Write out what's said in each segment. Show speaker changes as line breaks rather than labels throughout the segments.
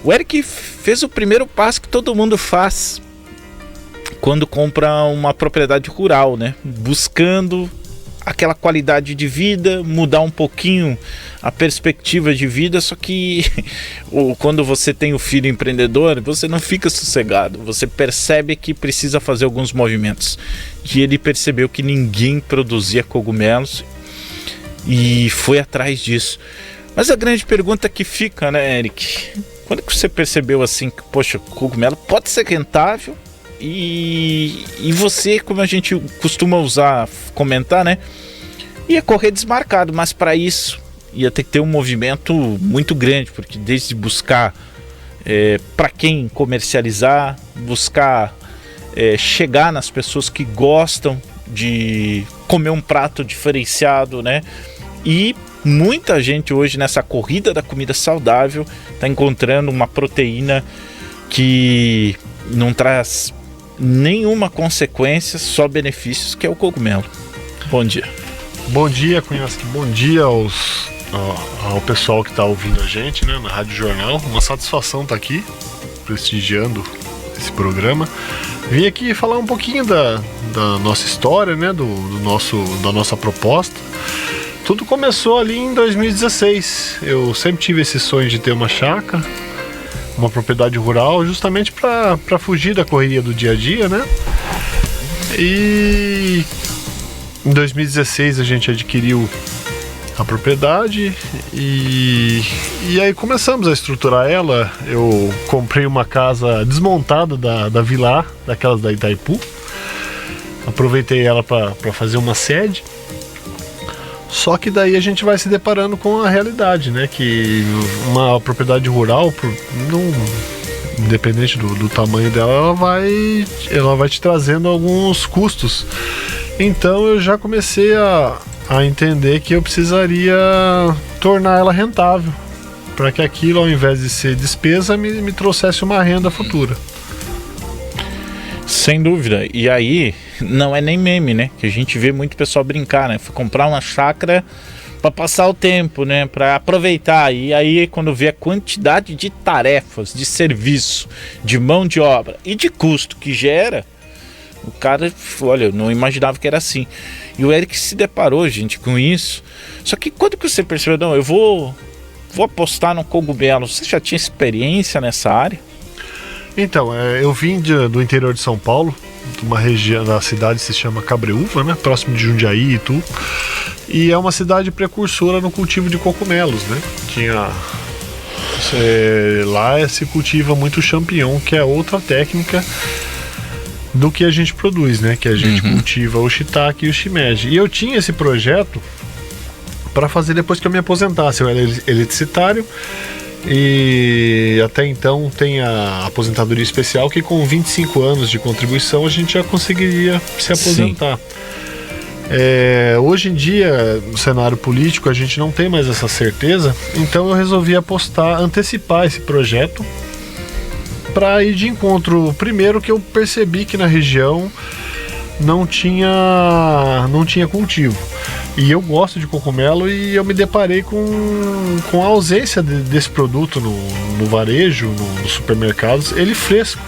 O Eric fez o primeiro passo que todo mundo faz quando compra uma propriedade rural, né? Buscando aquela qualidade de vida, mudar um pouquinho a perspectiva de vida, só que quando você tem o filho empreendedor, você não fica sossegado, você percebe que precisa fazer alguns movimentos. E ele percebeu que ninguém produzia cogumelos e foi atrás disso. Mas a grande pergunta que fica, né, Eric? Quando que você percebeu assim que, poxa, cogumelo pode ser rentável e você, como a gente costuma comentar, né, ia correr desmarcado, mas para isso ia ter que ter um movimento muito grande, porque desde buscar para quem comercializar, buscar chegar nas pessoas que gostam de comer um prato diferenciado, né, e muita gente hoje nessa corrida da comida saudável está encontrando uma proteína que não traz nenhuma consequência, só benefícios, que é o cogumelo. Bom dia.
Bom dia, Cunhasque. Bom dia ao pessoal que está ouvindo a gente, né, na Rádio Jornal. Uma satisfação estar aqui prestigiando esse programa. Vim aqui falar um pouquinho da nossa história, né, da nossa proposta. Tudo começou ali em 2016. Eu sempre tive esse sonho de ter uma chácara, uma propriedade rural, justamente para fugir da correria do dia a dia, né? E em 2016 a gente adquiriu a propriedade e aí começamos a estruturar ela. Eu comprei uma casa desmontada da Vilar, daquelas da Itaipu. Aproveitei ela para fazer uma sede. Só que daí a gente vai se deparando com a realidade, né? Que uma propriedade rural, independente do tamanho dela, ela vai te trazendo alguns custos. Então eu já comecei a entender que eu precisaria tornar ela rentável, para que aquilo, ao invés de ser despesa, me trouxesse uma renda futura.
Sem dúvida. E aí, não é nem meme, né? Que a gente vê muito pessoal brincar, né? Foi comprar uma chácara para passar o tempo, né? Para aproveitar. E aí, quando vê a quantidade de tarefas, de serviço, de mão de obra e de custo que gera, o cara, olha, eu não imaginava que era assim. E o Eric se deparou, gente, com isso. Só que quando que você percebeu, não, eu vou apostar no cogumelo? Você já tinha experiência nessa área?
Então, eu vim do interior de São Paulo, de uma região da cidade que se chama Cabreúva, né, próximo de Jundiaí e Itu, e é uma cidade precursora no cultivo de cogumelos, né? Lá se cultiva muito champignon, que é outra técnica do que a gente produz, né? Que a gente cultiva o shiitake e o shimeji. E eu tinha esse projeto para fazer depois que eu me aposentasse. Eu era eletricitário. E até então tem a aposentadoria especial, que com 25 anos de contribuição a gente já conseguiria se aposentar. Hoje em dia, no cenário político, a gente não tem mais essa certeza, então eu resolvi antecipar esse projeto para ir de encontro. Primeiro, que eu percebi que na região não tinha cultivo. E eu gosto de cogumelo e eu me deparei com a ausência desse produto no varejo, nos supermercados, ele fresco.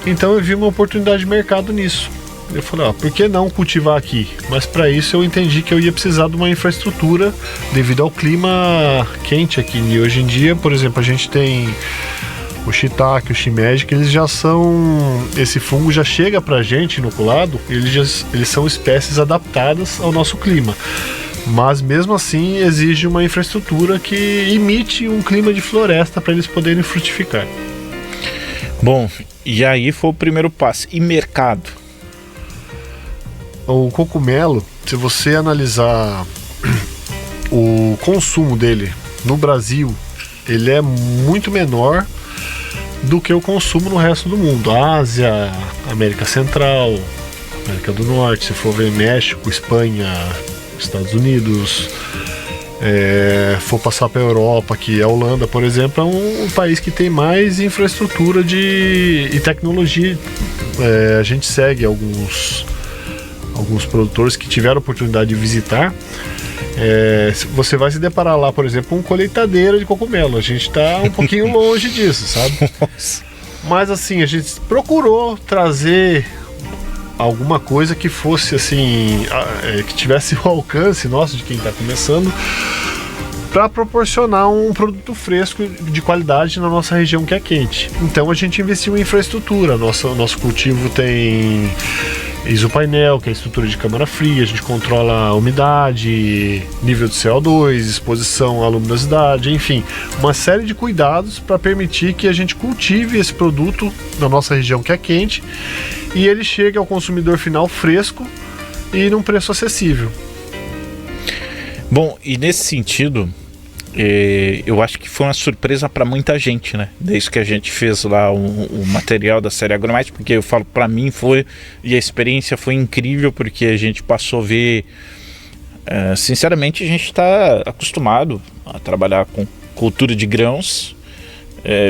Então eu vi uma oportunidade de mercado nisso. Eu falei, por que não cultivar aqui? Mas para isso eu entendi que eu ia precisar de uma infraestrutura devido ao clima quente aqui. E hoje em dia, por exemplo, a gente tem o shiitake, o shimeji, que eles já são... Esse fungo já chega pra gente inoculado, eles são espécies adaptadas ao nosso clima. Mas mesmo assim exige uma infraestrutura que imite um clima de floresta para eles poderem frutificar.
Bom, e aí foi o primeiro passo. E mercado?
O cogumelo, se você analisar o consumo dele no Brasil, ele é muito menor do que o consumo no resto do mundo. Ásia, América Central, América do Norte, se for ver México, Espanha, Estados Unidos, for passar para a Europa, que a Holanda, por exemplo, é um país que tem mais infraestrutura e tecnologia. A gente segue alguns produtores que tiveram a oportunidade de visitar. Você vai se deparar lá, por exemplo, com uma colheitadeira de cogumelo. A gente está um pouquinho longe disso, sabe?
Nossa.
Mas assim, a gente procurou trazer alguma coisa que fosse assim, que tivesse o alcance nosso de quem está começando, para proporcionar um produto fresco de qualidade na nossa região que é quente. Então a gente investiu em infraestrutura. Nosso cultivo tem isopainel, que é a estrutura de câmara fria, a gente controla a umidade, nível de CO2, exposição à luminosidade, enfim, uma série de cuidados para permitir que a gente cultive esse produto na nossa região que é quente e ele chegue ao consumidor final fresco e num preço acessível.
Bom, e nesse sentido, eu acho que foi uma surpresa para muita gente, né? Desde que a gente fez lá o material da série Agromate, porque eu falo, para mim foi, e a experiência foi incrível, porque a gente passou a ver, sinceramente, a gente está acostumado a trabalhar com cultura de grãos,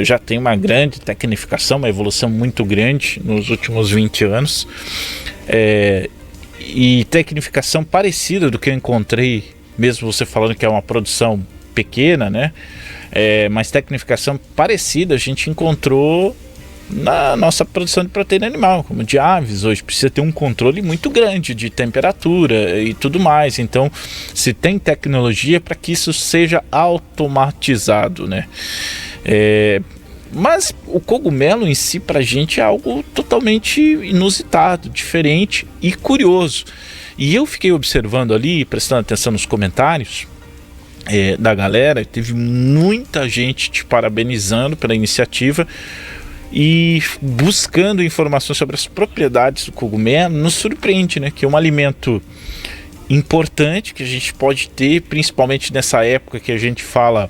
já tem uma grande tecnificação, uma evolução muito grande nos últimos 20 anos, e tecnificação parecida do que eu encontrei, mesmo você falando que é uma produção pequena, né? Mas tecnificação parecida a gente encontrou na nossa produção de proteína animal, como de aves. Hoje precisa ter um controle muito grande de temperatura e tudo mais. Então, se tem tecnologia para que isso seja automatizado, né? Mas o cogumelo em si para a gente é algo totalmente inusitado, diferente e curioso. E eu fiquei observando ali, prestando atenção nos comentários da galera, teve muita gente te parabenizando pela iniciativa e buscando informações sobre as propriedades do cogumelo. Nos surpreende, né? Que é um alimento importante que a gente pode ter, principalmente nessa época que a gente fala,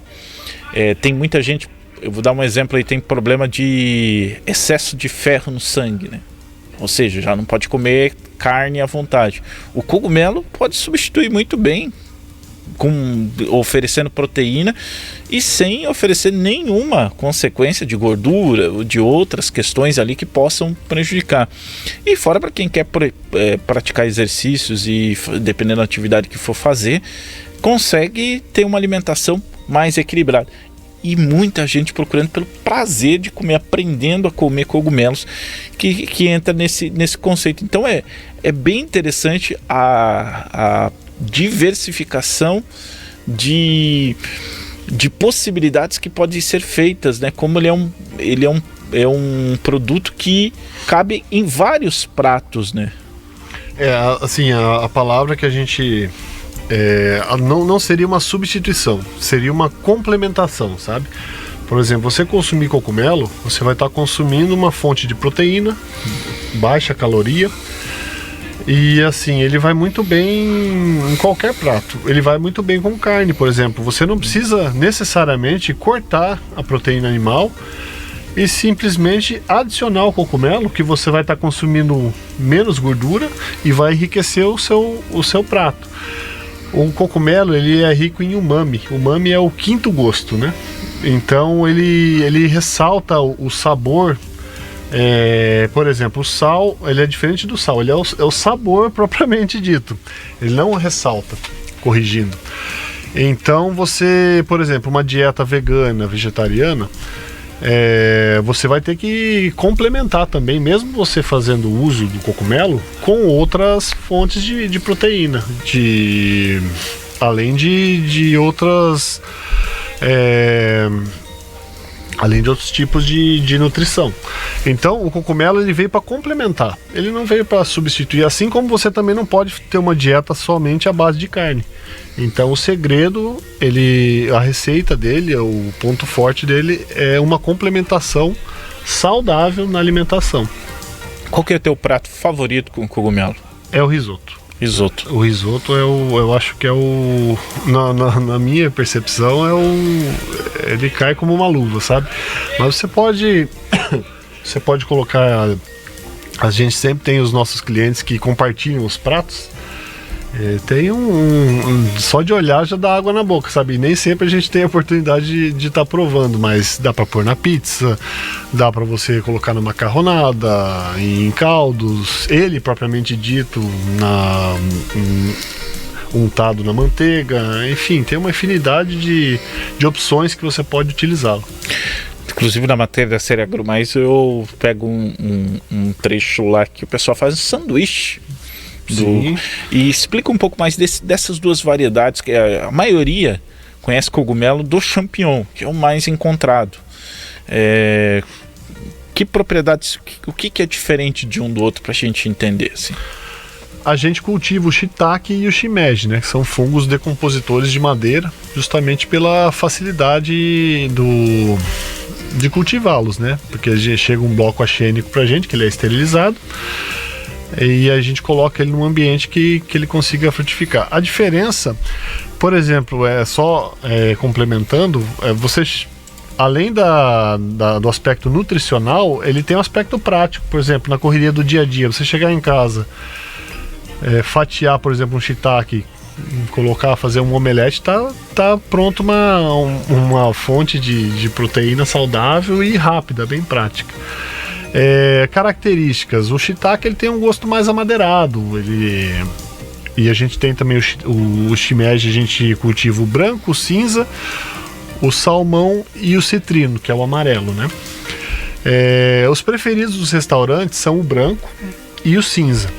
tem muita gente, eu vou dar um exemplo aí, tem problema de excesso de ferro no sangue, né? Ou seja, já não pode comer carne à vontade. O cogumelo pode substituir muito bem, oferecendo proteína e sem oferecer nenhuma consequência de gordura ou de outras questões ali que possam prejudicar. E fora para quem quer praticar exercícios e, dependendo da atividade que for fazer, consegue ter uma alimentação mais equilibrada. E muita gente procurando pelo prazer de comer, aprendendo a comer cogumelos, que entra nesse conceito. Então é bem interessante a diversificação de possibilidades que podem ser feitas, né? Como ele é um produto que cabe em vários pratos, né?
Assim, a palavra que a gente... não seria uma substituição, seria uma complementação, sabe? Por exemplo, você consumir cogumelo, você vai estar consumindo uma fonte de proteína, baixa caloria, e assim, ele vai muito bem em qualquer prato. Ele vai muito bem com carne, por exemplo. Você não precisa necessariamente cortar a proteína animal e simplesmente adicionar o cogumelo, que você vai estar consumindo menos gordura e vai enriquecer o seu prato. O cogumelo, ele é rico em umami. Umami é o quinto gosto, né? Então ele ressalta o sabor. Por exemplo, o sal, ele é diferente do sal. Ele é o sabor propriamente dito. Ele não ressalta, corrigindo. Então você, por exemplo, uma dieta vegana, vegetariana, você vai ter que complementar também, mesmo você fazendo uso do cogumelo, com outras fontes de proteína, além de outras, além de outros tipos de nutrição. Então o cogumelo ele veio para complementar, ele não veio para substituir, assim como você também não pode ter uma dieta somente à base de carne. Então o segredo, a receita dele, o ponto forte dele é uma complementação saudável na alimentação.
Qual que é o teu prato favorito com cogumelo?
É o risoto.
Risoto.
O risoto eu acho que na minha percepção ele cai como uma luva, sabe? Mas você pode colocar, a gente sempre tem os nossos clientes que compartilham os pratos. Tem só de olhar já dá água na boca, sabe? E nem sempre a gente tem a oportunidade de estar provando, mas dá para pôr na pizza, dá para você colocar na macarronada, em caldos, ele propriamente dito untado na manteiga, enfim, tem uma infinidade de opções que você pode utilizá-lo.
Inclusive na matéria da série AgroMais eu pego um trecho lá que o pessoal faz um sanduíche. E explica um pouco mais dessas duas variedades, que a maioria conhece cogumelo do champignon, que é o mais encontrado. Que propriedades, o que é diferente de um do outro para a gente entender assim?
A gente cultiva o shiitake e o shimeji, né, que são fungos decompositores de madeira, justamente pela facilidade de cultivá-los, né? Porque chega um bloco axênico pra gente, que ele é esterilizado, e a gente coloca ele num ambiente que ele consiga frutificar. A diferença, por exemplo, complementando, você, além do aspecto nutricional, ele tem um aspecto prático. Por exemplo, na correria do dia a dia, você chegar em casa, fatiar, por exemplo, um shiitake, fazer um omelete, tá pronto uma fonte de proteína saudável e rápida, bem prática. Características: o shiitake ele tem um gosto mais amadeirado, e a gente tem também o shimeji, a gente cultiva o branco, o cinza, o salmão e o citrino, que é o amarelo, né? Os preferidos dos restaurantes são o branco e o cinza.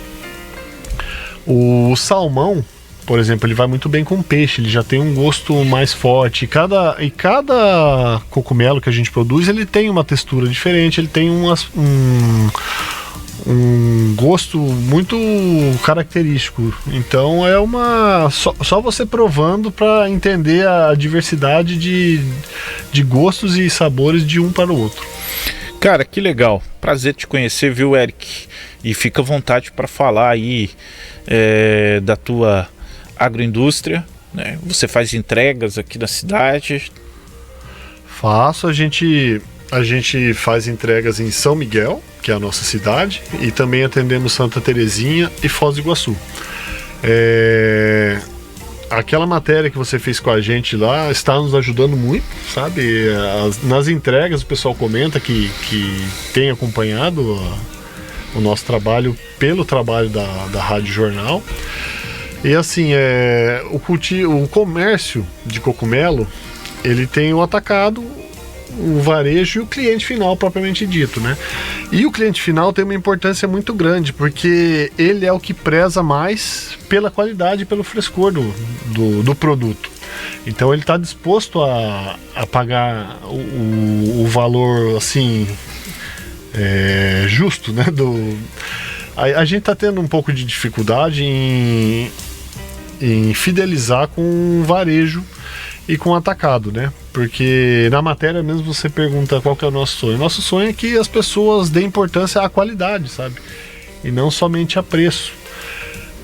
O salmão, por exemplo, ele vai muito bem com peixe, ele já tem um gosto mais forte. E cada cogumelo que a gente produz, ele tem uma textura diferente, ele tem um gosto muito característico. Então só você provando para entender a diversidade de gostos e sabores de um para o outro.
Cara, que legal. Prazer te conhecer, viu, Eric? E fica à vontade para falar aí da tua agroindústria, né? Você faz entregas aqui na cidade?
Faço, a gente faz entregas em São Miguel, que é a nossa cidade, e também atendemos Santa Terezinha e Foz do Iguaçu. Aquela matéria que você fez com a gente lá está nos ajudando muito, sabe? Nas entregas o pessoal comenta que tem acompanhado o nosso trabalho pelo trabalho da Rádio Jornal. E assim, o comércio de cogumelo, ele tem o atacado, o varejo e o cliente final propriamente dito, né? E o cliente final tem uma importância muito grande, porque ele é o que preza mais pela qualidade e pelo frescor do produto. Então ele está disposto a pagar o valor assim justo, né? A gente está tendo um pouco de dificuldade em fidelizar com o varejo e com o atacado, né? Porque na matéria mesmo você pergunta qual que é o nosso sonho. Nosso sonho é que as pessoas deem importância à qualidade, sabe? E não somente a preço.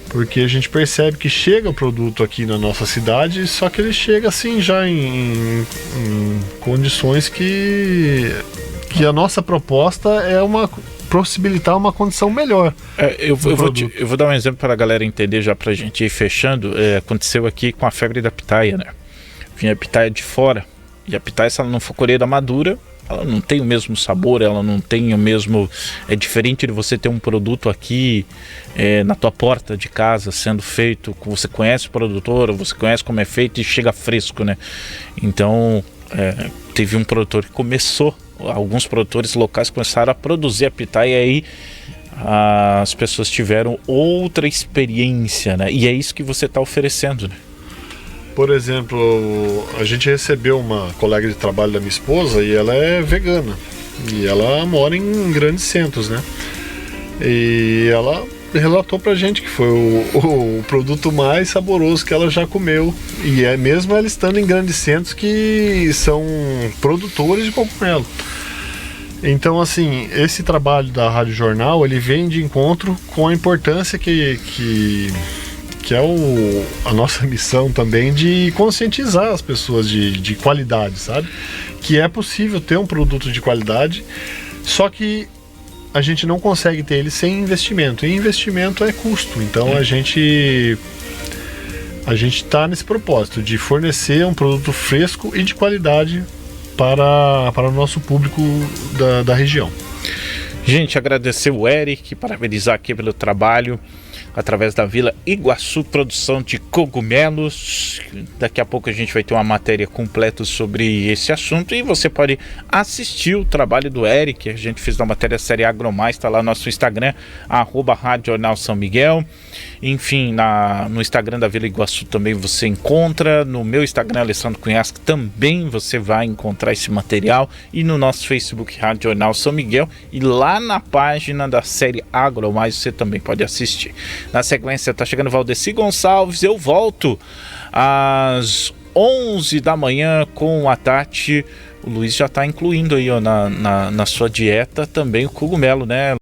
Porque a gente percebe que chega o produto aqui na nossa cidade, só que ele chega assim já em condições que a nossa proposta é possibilitar uma condição melhor.
Eu vou dar um exemplo para a galera entender, já para a gente ir fechando. Aconteceu aqui com a febre da pitaia, né? Vinha a pitaia de fora, e a pitaia, se ela não for colhida madura, ela não tem o mesmo sabor, ela não tem o mesmo... É diferente de você ter um produto aqui na tua porta de casa sendo feito, você conhece o produtor, você conhece como é feito e chega fresco, né? Então teve um produtor que começou, alguns produtores locais começaram a produzir a pitaia, e aí as pessoas tiveram outra experiência, né? E é isso que você está oferecendo, né?
Por exemplo, a gente recebeu uma colega de trabalho da minha esposa e ela é vegana. E ela mora em grandes centros, né? E ela relatou pra gente que foi o produto mais saboroso que ela já comeu. E mesmo ela estando em grandes centros que são produtores de cogumelo. Então, assim, esse trabalho da Rádio Jornal, ele vem de encontro com a importância que é a nossa missão também de conscientizar as pessoas de qualidade, sabe? Que é possível ter um produto de qualidade, só que a gente não consegue ter ele sem investimento. E investimento é custo. Então a gente está nesse propósito de fornecer um produto fresco e de qualidade para o nosso público da região.
Gente, agradecer o Eric, parabenizar aqui pelo trabalho. através da Vila Iguaçu Produção de Cogumelos. Daqui a pouco a gente vai ter uma matéria completa sobre esse assunto e você pode assistir o trabalho do Eric. A gente fez uma matéria série Agromais, está lá no nosso Instagram, @Rádio Jornal São Miguel. Enfim, no Instagram da Vila Iguaçu também você encontra, no meu Instagram, Alessandro Cunhasco, também você vai encontrar esse material, e no nosso Facebook, Rádio Jornal São Miguel, e lá na página da série Agromais você também pode assistir. Na sequência tá chegando Valdeci Gonçalves, eu volto às 11 da manhã com a Tati. O Luiz já está incluindo aí, ó, na sua dieta também o cogumelo, né?